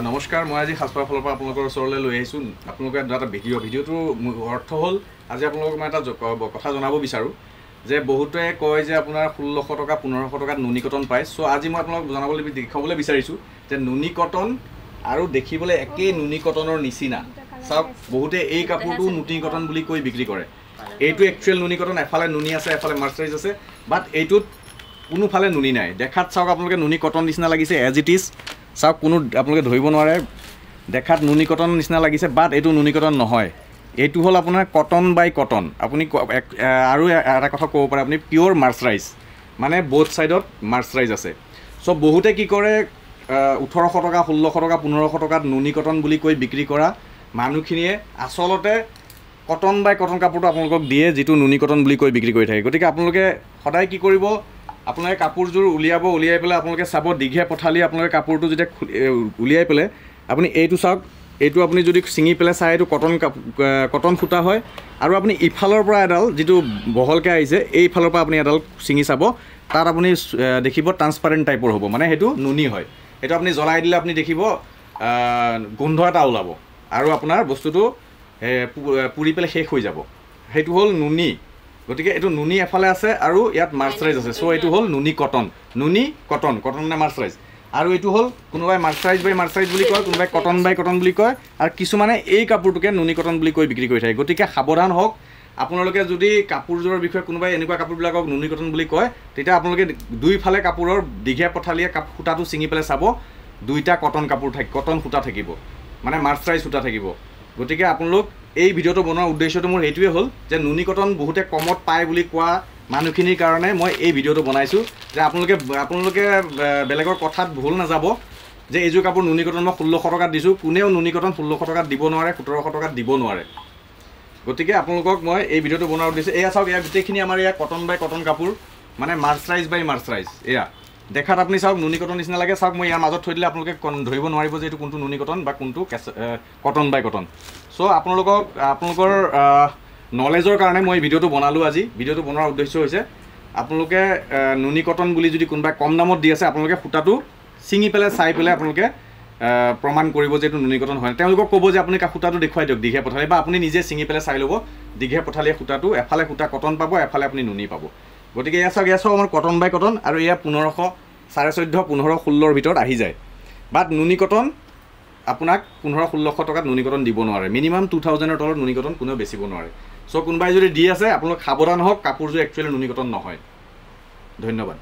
নমস্কাৰ, মই আজি সাজপাৰ ফালৰ পৰা আপোনালোকৰ ওচৰলৈ লৈ আহিছোঁ। আপোনালোকে এটা ভিডিঅ'টোৰ অৰ্থ হ'ল আজি আপোনালোকক মই এটা কথা জনাব বিচাৰোঁ যে বহুতে কয় যে আপোনাৰ 1600 টকা 1500 টকাত নুনি কটন পায়। চ' আজি মই আপোনালোকক দেখাবলৈ বিচাৰিছোঁ যে নুনি কটন আৰু দেখিবলৈ একেই নুনি কটনৰ নিচিনা। চাওক, বহুতে এই কাপোৰটো নুনি কটন বুলি কৈ বিক্ৰী কৰে। এইটো একচুৱেল নুনি কটন, এফালে নুনি আছে এফালে মাৰ্চাৰাইজ আছে, বাট এইটোত কোনোফালে নুনি নাই। দেখাত চাওক আপোনালোকে নুনি কটন নিচিনা লাগিছে, এজ ইট ইজ। চাওক, কোনো আপোনালোকে ধৰিব নোৱাৰে, দেখাত নুনি কটন নিচিনা লাগিছে, বাট এইটো নুনি কটন নহয়। এইটো হ'ল আপোনাৰ কটন বাই কটন। আপুনি আৰু এটা কথা ক'ব পাৰে, আপুনি পিয়'ৰ মাৰ্চাৰাইজ, মানে বহুত ছাইডত মাৰ্চাৰাইজ আছে। চ' বহুতে কি কৰে, 1800 টকা 1600 টকা 1500 টকাত নুনি কটন বুলি কৈ বিক্ৰী কৰা মানুহখিনিয়ে আচলতে কটন বাই কটন কাপোৰটো আপোনালোকক দিয়ে, যিটো নুনি কটন বুলি কৈ বিক্ৰী কৰি থাকে। গতিকে আপোনালোকে সদায় কি কৰিব, আপোনালোকে কাপোৰযোৰ উলিয়াই পেলাই আপোনালোকে চাব, দীঘে পঠালি আপোনালোকে কাপোৰটো যেতিয়া উলিয়াই পেলাই আপুনি এইটো চাওক, এইটো আপুনি যদি ছিঙি পেলাই চাই এইটো কটন সূতা হয়। আৰু আপুনি ইফালৰ পৰা এডাল যিটো বহলকৈ আহিছে, এইফালৰ পৰা আপুনি এডাল ছিঙি চাব, তাত আপুনি দেখিব ট্ৰান্সপাৰেণ্ট টাইপৰ হ'ব, মানে সেইটো নুনি হয়। সেইটো আপুনি জ্বলাই দিলে আপুনি দেখিব গোন্ধ এটা ওলাব আৰু আপোনাৰ বস্তুটো পুৰি পেলাই শেষ হৈ যাব। সেইটো হ'ল নুনি। গতিকে এইটো নুনি এফালে আছে আৰু ইয়াত মাৰ্চাৰাইজ আছে। চ' এইটো হ'ল নুনি কটন, কটন নে মাৰ্চাৰাইজ। আৰু এইটো হ'ল কোনোবাই মাৰ্চাৰাইজ বাই মাৰ্চাৰাইজ বুলি কয়, কোনোবাই কটন বাই কটন বুলি কয়, আৰু কিছুমানে এই কাপোৰটোকে নুনি কটন বুলি কৈ বিক্ৰী কৰি থাকে। গতিকে সাৱধান হওক। আপোনালোকে যদি কাপোৰযোৰৰ বিষয়ে কোনোবাই এনেকুৱা কাপোৰবিলাকক নুনি কটন বুলি কয়, তেতিয়া আপোনালোকে দুইফালে কাপোৰৰ দীঘে পঠালিয়ে সূতাটো ছিঙি পেলাই চাব, দুইটা কটন সূতা থাকিব, মানে মাৰ্চাৰাইজ সূতা থাকিব। গতিকে আপোনালোক এই ভিডিঅ'টো বনোৱাৰ উদ্দেশ্যটো মোৰ এইটোৱে হ'ল যে নুনি কটন বহুতে কমত পায় বুলি কোৱা মানুহখিনিৰ কাৰণে মই এই ভিডিঅ'টো বনাইছোঁ, যে আপোনালোকে বেলেগৰ কথাত ভুল নাযাব যে এইযোৰ কাপোৰ নুনি কটন মই 1600 টকাত দিছোঁ। কোনেও নুনি কটন 1600 টকাত দিব নোৱাৰে, 1700 টকাত দিব নোৱাৰে। গতিকে আপোনালোকক মই এই ভিডিঅ'টো বনোৱাৰ উদ্দেশ্য, এয়া চাওক, এয়া গোটেইখিনি আমাৰ এয়া কটন বাই কটন কাপোৰ, মানে মাৰ্চাৰাইজ বাই মাৰ্চাৰাইজ। এয়া দেখাত আপুনি চাওক নুনি কটন নিচিনা লাগে। চাওক, মই ইয়াৰ মাজত থৈ দিলে আপোনালোকে ধৰিব নোৱাৰিব যে এইটো কোনটো নুনি কটন বা কোনটো কটন বাই কটন। চ' আপোনালোকৰ নলেজৰ কাৰণে মই ভিডিঅ'টো বনালোঁ আজি। ভিডিঅ'টো বনোৱাৰ উদ্দেশ্য হৈছে আপোনালোকে নুনি কটন বুলি যদি কোনোবাই কম দামত দি আছে, আপোনালোকে সূতাটো ছিঙি পেলাই চাই পেলাই আপোনালোকে প্ৰমাণ কৰিব যে এইটো নুনি কটন হয়। তেওঁলোকক ক'ব যে আপুনি সূতাটো দেখুৱাই দিয়ক দীঘে পঠালি, বা আপুনি নিজে ছিঙি পেলাই চাই ল'ব দীঘে পঠালিয়ে সূতাটো, এফালে সূতা কটন পাব, এফালে আপুনি নুনি পাব। গতিকে এয়া চাওক আমাৰ কটন বাই কটন, আৰু এয়া 1500, 1450, 1500, 1600 ভিতৰত আহি যায়। বাট নুনি কটন আপোনাক 1500-1600 টকাত নুনি কটন দিব নোৱাৰে। মিনিমাম 2000-ৰ তলত নুনি কটন কোনেও বেচিব নোৱাৰে। চ' কোনোবাই যদি দি আছে, আপোনালোক সাৱধান হওক, কাপোৰযোৰ একচুৱেলি নুনি কটন নহয়। ধন্যবাদ।